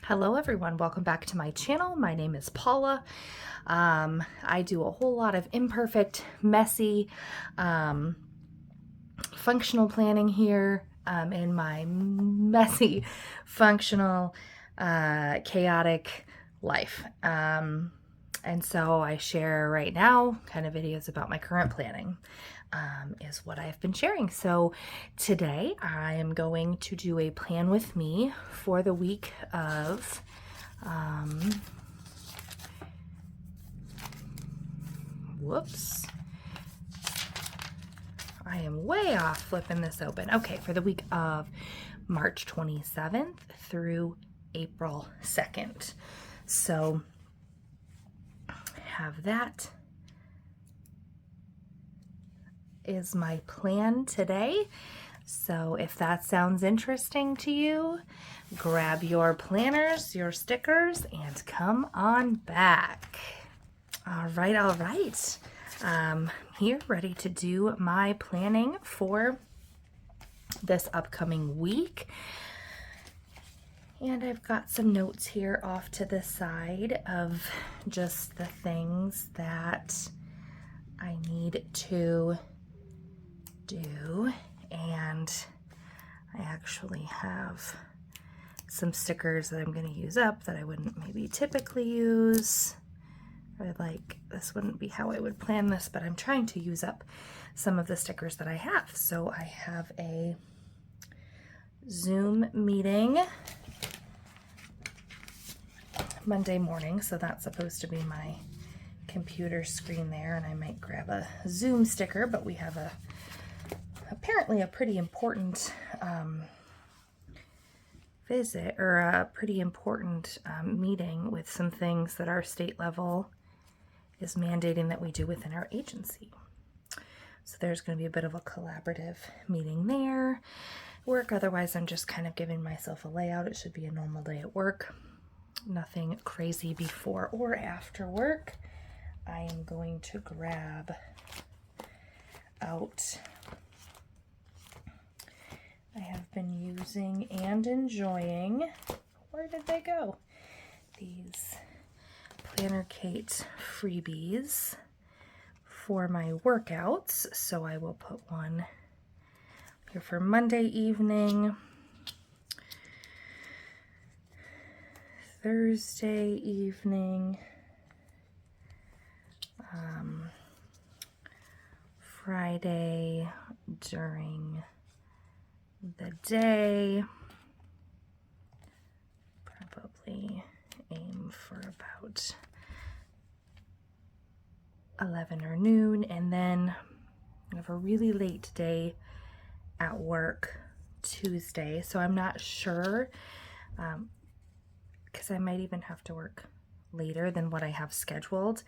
Hello everyone, welcome back to my channel. My name is Paula. I do a whole lot of imperfect, messy, functional planning here in my messy, functional, chaotic life. And so I share right now kind of videos about my current planning is what I've been sharing. So today I am going to do a plan with me for the week of whoops. I am way off flipping this open. Okay, for the week of March 27th through April 2nd. So have that is my plan today. So if that sounds interesting to you, grab your planners, your stickers, and come on back. All right. Here, ready to do my planning for this upcoming week. And I've got some notes here off to the side of just the things that I need to do. And I actually have some stickers that I'm going to use up that I wouldn't maybe typically use. Or like, this wouldn't be how I would plan this, but I'm trying to use up some of the stickers that I have. So I have a Zoom meeting Monday morning, so that's supposed to be my computer screen there, and I might grab a Zoom sticker, but we have apparently a pretty important visit, or a pretty important meeting with some things that our state level is mandating that we do within our agency. So there's going to be a bit of a collaborative meeting there. Work, otherwise I'm just kind of giving myself a layout. It should be a normal day at work. Nothing crazy before or after work. I am going to grab out, I have been using and enjoying, where did they go? These Planner Kate freebies for my workouts. So I will put one here for Monday evening, Thursday evening, Friday during the day, probably aim for about 11 or noon, and then I have a really late day at work Tuesday, so I'm not sure, because I might even have to work later than what I have scheduled.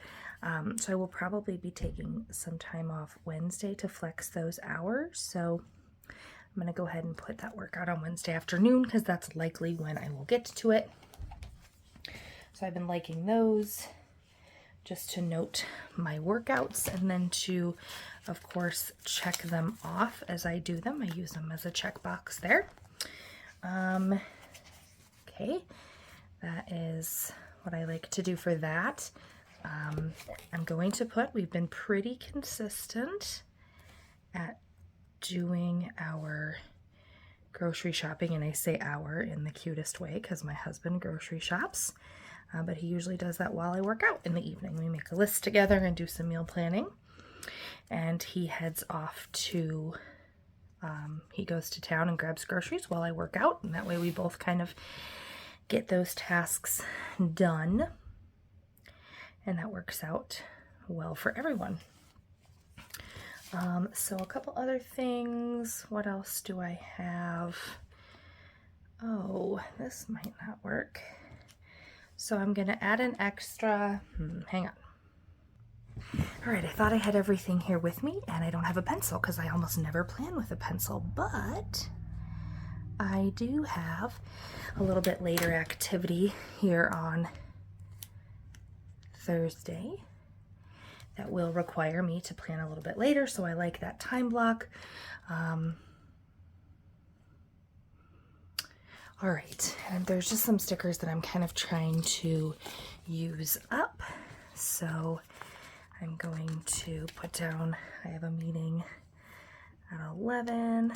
So I will probably be taking some time off Wednesday to flex those hours. So I'm going to go ahead and put that workout on Wednesday afternoon because that's likely when I will get to it. So I've been liking those just to note my workouts and then to, of course, check them off as I do them. I use them as a checkbox there. Okay, that is what I like to do for that. I'm going to put, we've been pretty consistent at doing our grocery shopping, and I say our in the cutest way because my husband grocery shops, but he usually does that while I work out in the evening. We make a list together and do some meal planning, and he heads off to, he goes to town and grabs groceries while I work out, and that way we both kind of get those tasks done, and that works out well for everyone. So a couple other things. What else do I have? Oh, this might not work. So I'm going to add an extra, hang on. All right, I thought I had everything here with me, and I don't have a pencil because I almost never plan with a pencil, but I do have a little bit later activity here on Thursday that will require me to plan a little bit later, so I like that time block. All right, and there's just some stickers that I'm kind of trying to use up. So I'm going to put down, I have a meeting at 11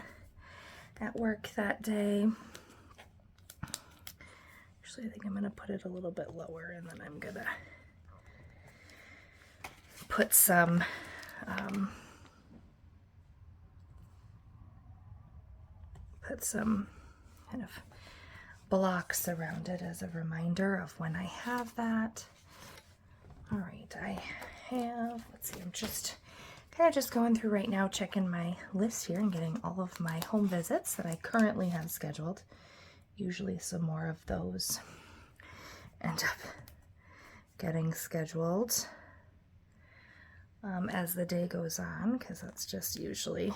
at work that day. Actually, I think I'm gonna put it a little bit lower, and then I'm gonna put some kind of blocks around it as a reminder of when I have that. All right, I have, let's see, I'm just kind of just going through right now, checking my list here and getting all of my home visits that I currently have scheduled. Usually some more of those end up getting scheduled as the day goes on, because that's just usually,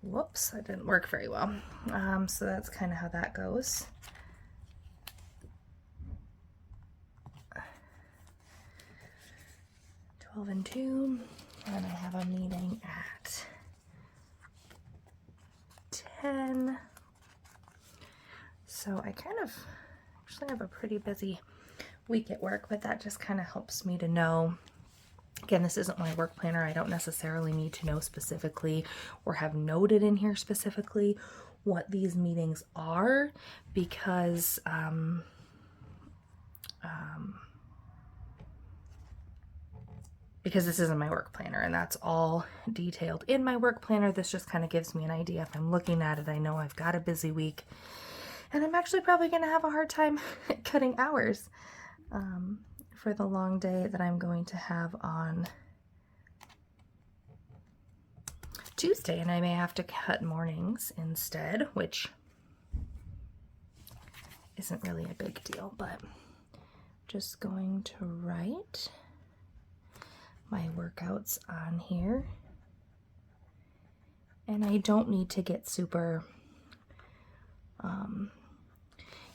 whoops, that didn't work very well. So that's kind of how that goes. "12 and 2, and I have a meeting at 10. So I kind of actually have a pretty busy week at work, but that just kind of helps me to know. Again, this isn't my work planner. I don't necessarily need to know specifically or have noted in here specifically what these meetings are, because this isn't my work planner, and that's all detailed in my work planner. This just kind of gives me an idea. If I'm looking at it, I know I've got a busy week, and I'm actually probably going to have a hard time cutting hours for the long day that I'm going to have on Tuesday, and I may have to cut mornings instead, which isn't really a big deal, but just going to write my workouts on here. And I don't need to get super,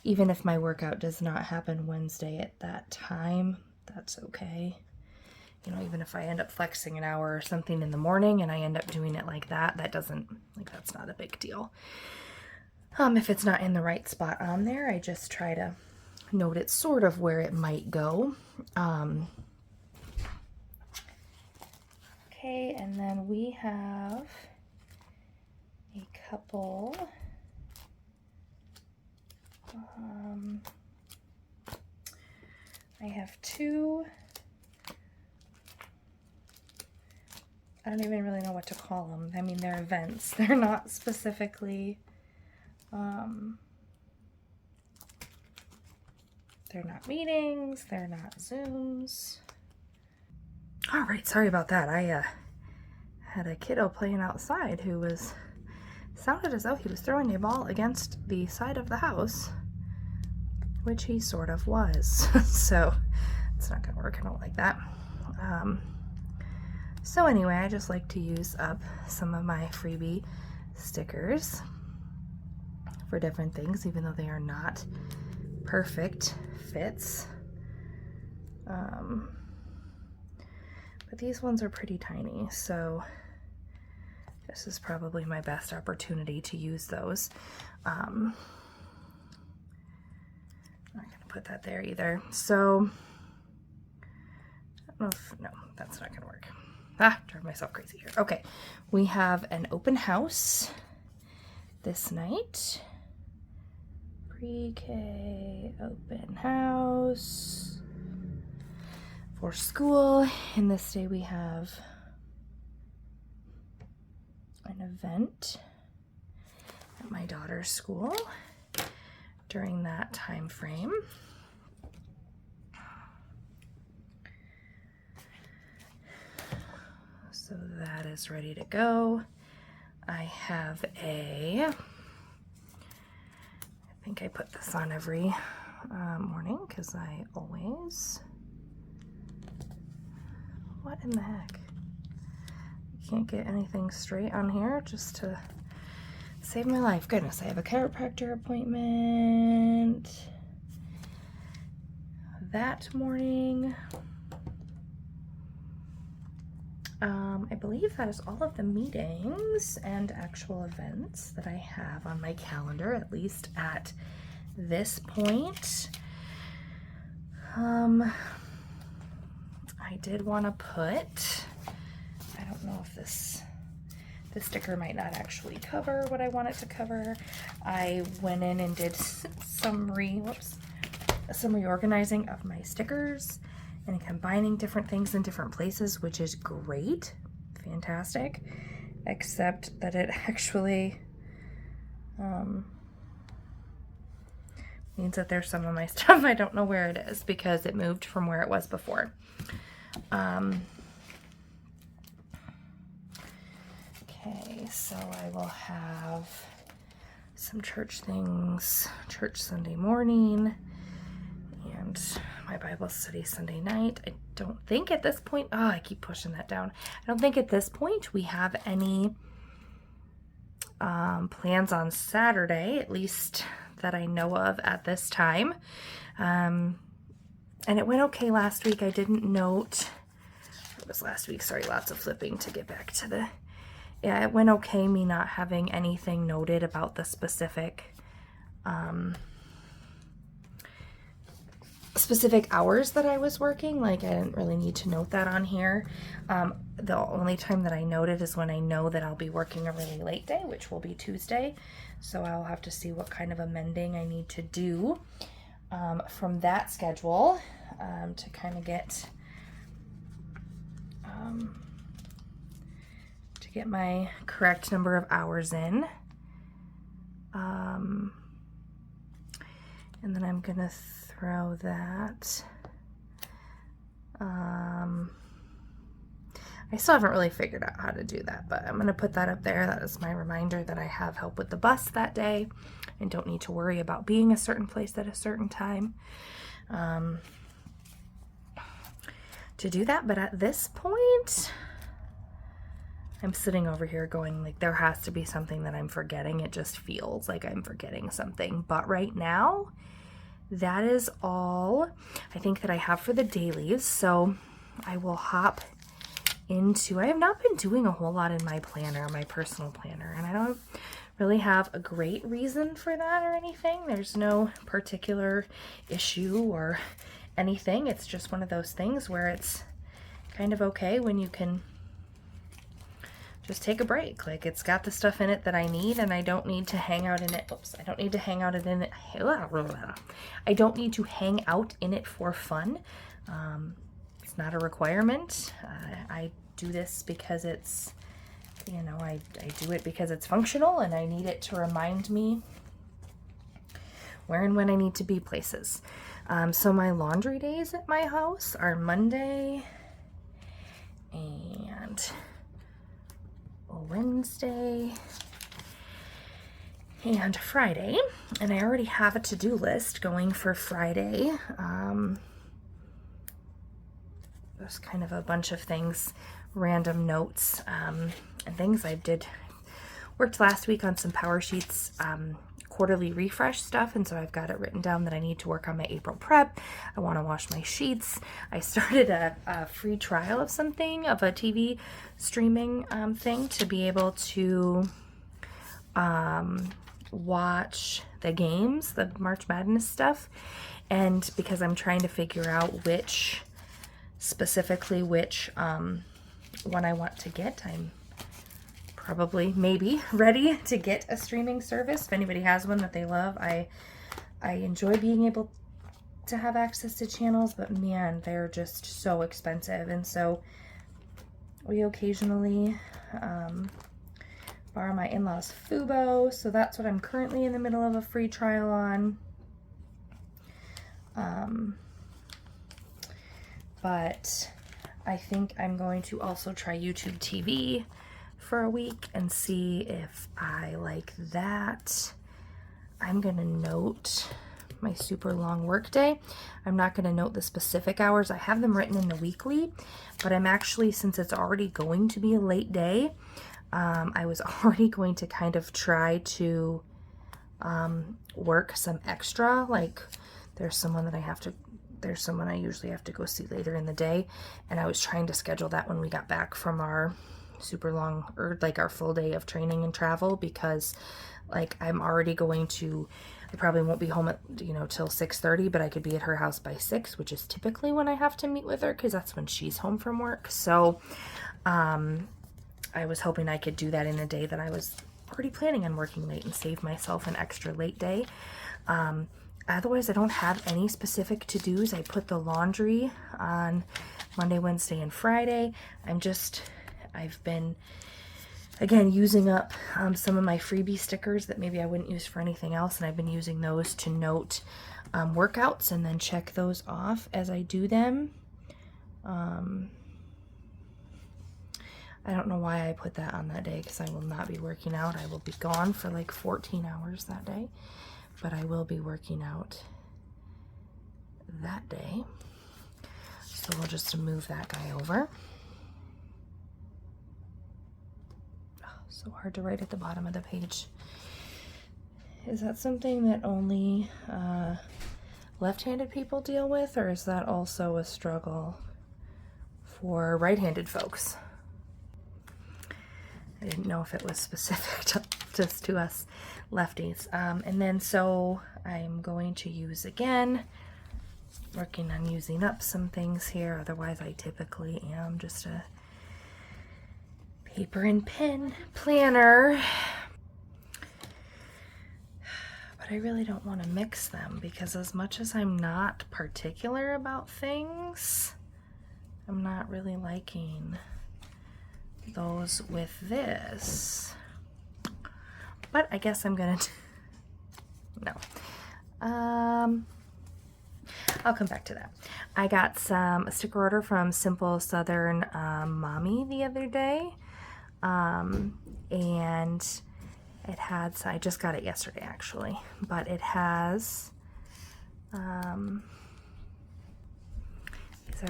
even if my workout does not happen Wednesday at that time, that's okay. You know, even if I end up flexing an hour or something in the morning and I end up doing it like that, that's not a big deal. If it's not in the right spot on there, I just try to note it sort of where it might go. Okay, and then we have a couple I have two, I don't even really know what to call them. I mean, they're events. They're not specifically, they're not meetings, they're not Zooms. All right, sorry about that. I had a kiddo playing outside who sounded as though he was throwing a ball against the side of the house, which he sort of was. So it's not gonna work, I don't like that. So anyway, I just like to use up some of my freebie stickers for different things, even though they are not perfect fits. But these ones are pretty tiny, so this is probably my best opportunity to use those. I'm not gonna put that there either. So, I don't know if, no, that's not gonna work. Drive myself crazy here. Okay, we have an open house this night. Pre-K open house for school, and this day we have an event at my daughter's school during that time frame. So that is ready to go. I have I think I put this on every morning because I always, what in the heck? I can't get anything straight on here just to save my life. Goodness, I have a chiropractor appointment that morning. I believe that is all of the meetings and actual events that I have on my calendar, at least at this point. I did want to put, I don't know if this sticker might not actually cover what I want it to cover. I went in and did some reorganizing of my stickers and combining different things in different places, which is great, fantastic, except that it actually means that there's some of my stuff I don't know where it is because it moved from where it was before. Okay, so I will have some church things, church Sunday morning, and my Bible study Sunday night. I don't think at this point, oh, I keep pushing that down. I don't think at this point we have any plans on Saturday, at least that I know of at this time. And it went okay last week. I didn't note, it was last week, sorry, lots of flipping to get back to the, yeah, it went okay me not having anything noted about the specific hours that I was working. Like, I didn't really need to note that on here. The only time that I noted is when I know that I'll be working a really late day, which will be Tuesday. So I'll have to see what kind of amending I need to do from that schedule to kind of get my correct number of hours in. And then I'm gonna throw that. I still haven't really figured out how to do that, but I'm going to put that up there. That is my reminder that I have help with the bus that day and don't need to worry about being a certain place at a certain time to do that. But at this point, I'm sitting over here going, like, there has to be something that I'm forgetting. It just feels like I'm forgetting something. But right now, that is all I think that I have for the dailies. So I will hop into, I have not been doing a whole lot in my planner, my personal planner, and I don't really have a great reason for that or anything. There's no particular issue or anything. It's just one of those things where it's kind of okay when you can just take a break. Like, it's got the stuff in it that I need, and I don't need to hang out in it. Oops, I don't need to hang out in it. I don't need to hang out in it for fun. It's not a requirement. I do this because it's, you know, I do it because it's functional, and I need it to remind me where and when I need to be places. So my laundry days at my house are Monday and Wednesday and Friday, and I already have a to-do list going for Friday. There's kind of a bunch of things, random notes and things. I worked last week on some Power Sheets quarterly refresh stuff, and so I've got it written down that I need to work on my April prep. I want to wash my sheets. I started a free trial of something, of a TV streaming thing to be able to watch the games, the March Madness stuff, and because I'm trying to figure out which one I want to get, I'm probably maybe ready to get a streaming service. If anybody has one that they love, I enjoy being able to have access to channels, but man, they're just so expensive. And so we occasionally borrow my in-laws' Fubo, so that's what I'm currently in the middle of a free trial on. But I think I'm going to also try YouTube TV for a week and see if I like that. I'm gonna note my super long work day. I'm not gonna note the specific hours. I have them written in the weekly, but I'm actually, since it's already going to be a late day, I was already going to kind of try to work some extra, like there's someone that I have to there's someone I usually have to go see later in the day, and I was trying to schedule that when we got back from our super long, or like our full day of training and travel, because like I'm already going to, I probably won't be home at, you know, till 6:30, but I could be at her house by 6, which is typically when I have to meet with her, because that's when she's home from work. So I was hoping I could do that in a day that I was already planning on working late and save myself an extra late day. Otherwise, I don't have any specific to-dos. I put the laundry on Monday, Wednesday, and Friday. I've been, again, using up some of my freebie stickers that maybe I wouldn't use for anything else, and I've been using those to note workouts and then check those off as I do them. I don't know why I put that on that day, because I will not be working out. I will be gone for like 14 hours that day, but I will be working out that day. So we'll just move that guy over. Oh, so hard to write at the bottom of the page. Is that something that only left-handed people deal with, or is that also a struggle for right-handed folks? I didn't know if it was specific just to us lefties. And then so I'm going to use, again, working on using up some things here. Otherwise I typically am just a paper and pen planner. But I really don't want to mix them, because as much as I'm not particular about things, I'm not really liking those with this. But I guess I'm gonna no. I'll come back to that. I got a sticker order from Simple Southern Mommy the other day, and it had, so I just got it yesterday actually, but it has these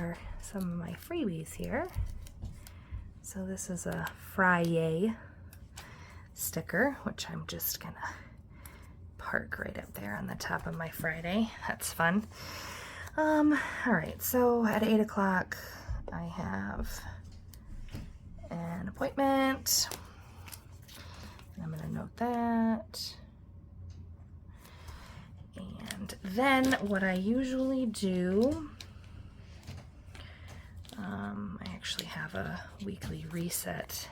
are some of my freebies here. So this is a Friday sticker, which I'm just gonna park right up there on the top of my Friday. That's fun. All right, so at 8 o'clock I have an appointment, and I'm gonna note that. And then what I usually do, I actually have a weekly reset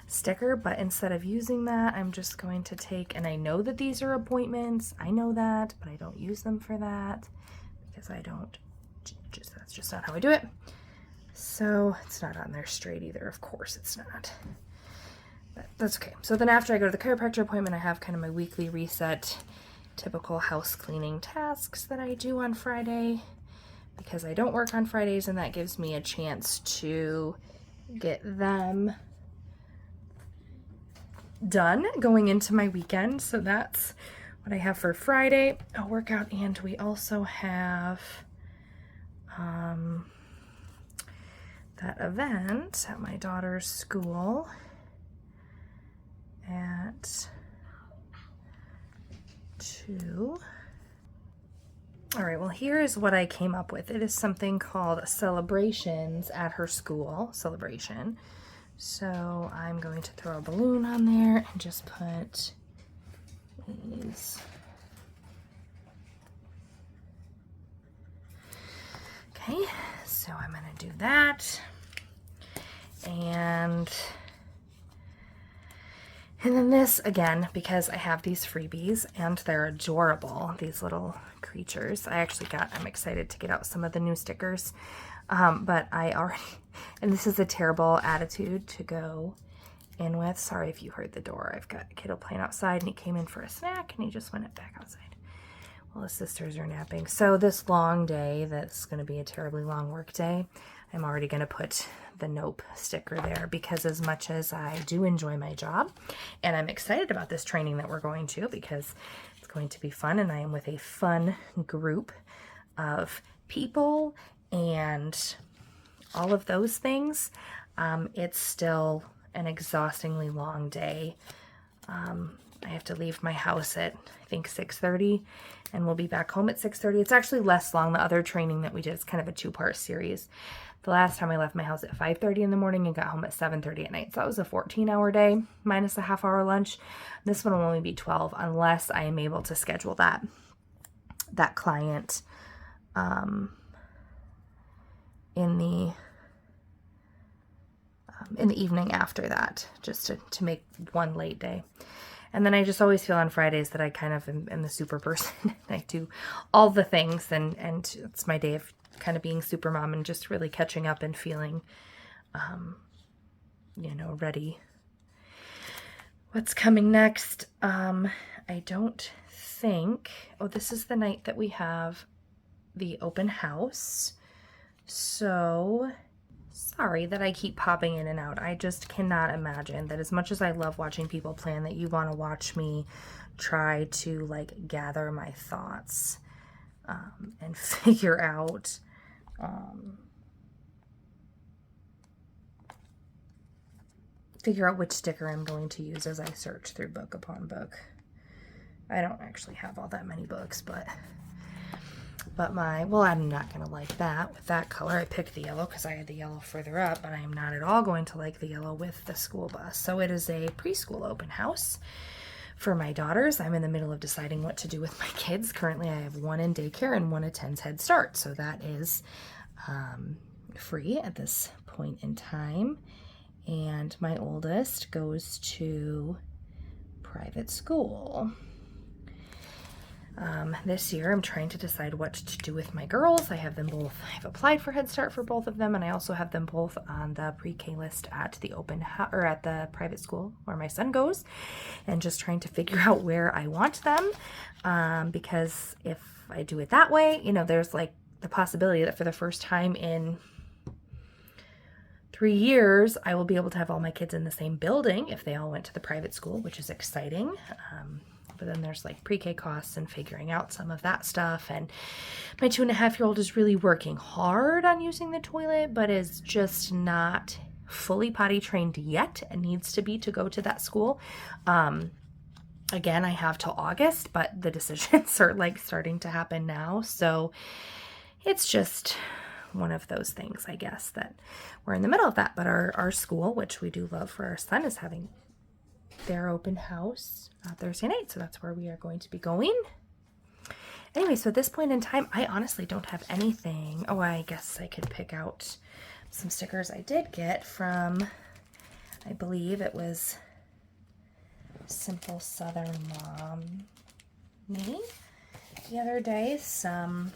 sticker, but instead of using that, I'm just going to take, and I know that these are appointments, I know that, but I don't use them for that, because I don't, that's just not how I do it. So it's not on there straight either, of course it's not. But that's okay. So then after I go to the chiropractor appointment, I have kind of my weekly reset, typical house cleaning tasks that I do on Friday, because I don't work on Fridays, and that gives me a chance to get them done going into my weekend. So that's what I have for Friday, a workout. And we also have that event at my daughter's school at 2. All right, well, here is what I came up with. It is something called Celebrations at her school, celebration. So I'm going to throw a balloon on there and just put these. Okay, so I'm gonna do that. And then this, again, because I have these freebies and they're adorable, these little creatures. I'm excited to get out some of the new stickers, but I already, and this is a terrible attitude to go in with. Sorry if you heard the door. I've got a kiddo playing outside, and he came in for a snack, and he just went back outside while his sisters are napping. So this long day, that's going to be a terribly long work day, I'm already going to put the Nope sticker there, because as much as I do enjoy my job, and I'm excited about this training that we're going to, because it's going to be fun, and I am with a fun group of people and all of those things, it's still an exhaustingly long day I have to leave my house at, I think, 6:30, and we'll be back home at 6:30. It's actually less long. The other training that we did is kind of a 2-part series. The last time I left my house at 5:30 in the morning and got home at 7:30 at night. So that was a 14-hour day minus a half-hour lunch. This one will only be 12 unless I am able to schedule that client in the evening after that, just to make one late day. And then I just always feel on Fridays that I kind of am the super person. I do all the things, and it's my day of kind of being super mom and just really catching up and feeling, ready. What's coming next? I don't think, this is the night that we have the open house. So sorry that I keep popping in and out. I just cannot imagine that as much as I love watching people plan, that you want to watch me try to gather my thoughts and figure out which sticker I'm going to use as I search through book upon book. I don't actually have all that many books, but I'm not going to like that with that color. I picked the yellow because I had the yellow further up, but I am not at all going to like the yellow with the school bus. So it is a preschool open house for my daughters. I'm in the middle of deciding what to do with my kids. Currently, I have one in daycare and one attends Head Start. So that is free at this point in time. And my oldest goes to private school. This year I'm trying to decide what to do with my girls. I have them both, I've applied for Head Start for both of them, and I also have them both on the pre-K list at the at the private school where my son goes, and just trying to figure out where I want them, because if I do it that way, there's the possibility that for the first time in 3 years, I will be able to have all my kids in the same building if they all went to the private school, which is exciting. But then there's pre-K costs and figuring out some of that stuff. And my 2.5-year-old is really working hard on using the toilet, but is just not fully potty trained yet and needs to be to go to that school. Again, I have till August, but the decisions are starting to happen now. So it's just one of those things, I guess, that we're in the middle of that. But our school, which we do love for our son, is having their open house Thursday night, so that's where we are going to be going. Anyway, so at this point in time, I honestly don't have anything. I guess I could pick out some stickers I did get from, I believe it was Simple Southern Mom Me the other day, some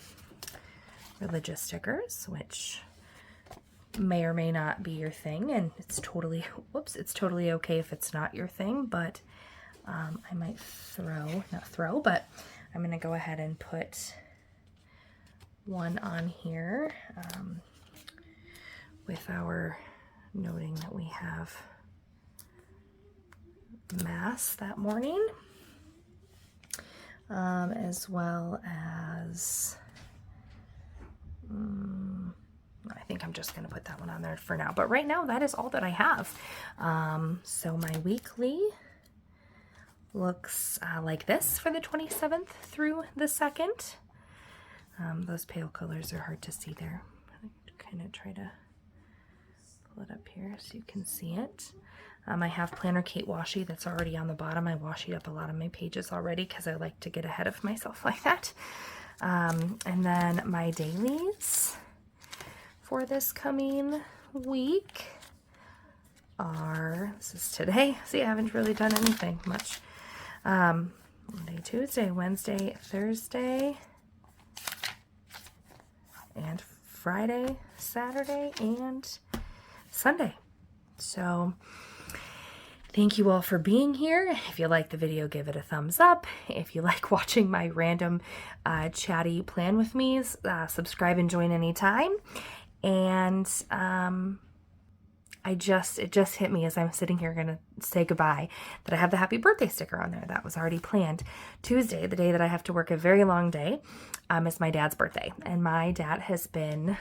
religious stickers, which may or may not be your thing, and it's totally okay if it's not your thing, but I might but I'm going to go ahead and put one on here with our noting that we have Mass that morning, as well as I think I'm just going to put that one on there for now. But right now, that is all that I have. So my weekly looks like this for the 27th through the 2nd. Those pale colors are hard to see there. I'm kind of try to pull it up here so you can see it. I have Planner Kate washi that's already on the bottom. I washied up a lot of my pages already because I like to get ahead of myself like that. And then my dailies for this coming week are, this is today. See, I haven't really done anything much. Monday, Tuesday, Wednesday, Thursday, and Friday, Saturday, and Sunday. So thank you all for being here. If you like the video, give it a thumbs up. If you like watching my random chatty plan with me, subscribe and join anytime. And it just hit me as I'm sitting here gonna say goodbye that I have the happy birthday sticker on there. That was already planned. Tuesday, the day that I have to work a very long day, is my dad's birthday. And my dad has been,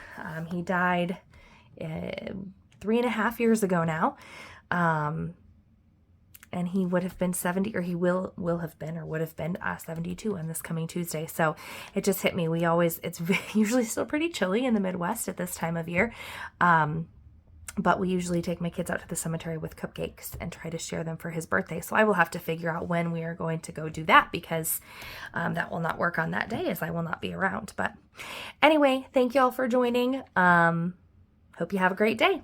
he died 3.5 years ago now. And and he would have been 70, or he will have been, or would have been 72 on this coming Tuesday. So it just hit me. It's usually still pretty chilly in the Midwest at this time of year. But we usually take my kids out to the cemetery with cupcakes and try to share them for his birthday. So I will have to figure out when we are going to go do that, because that will not work on that day, as I will not be around. But anyway, thank you all for joining. Hope you have a great day.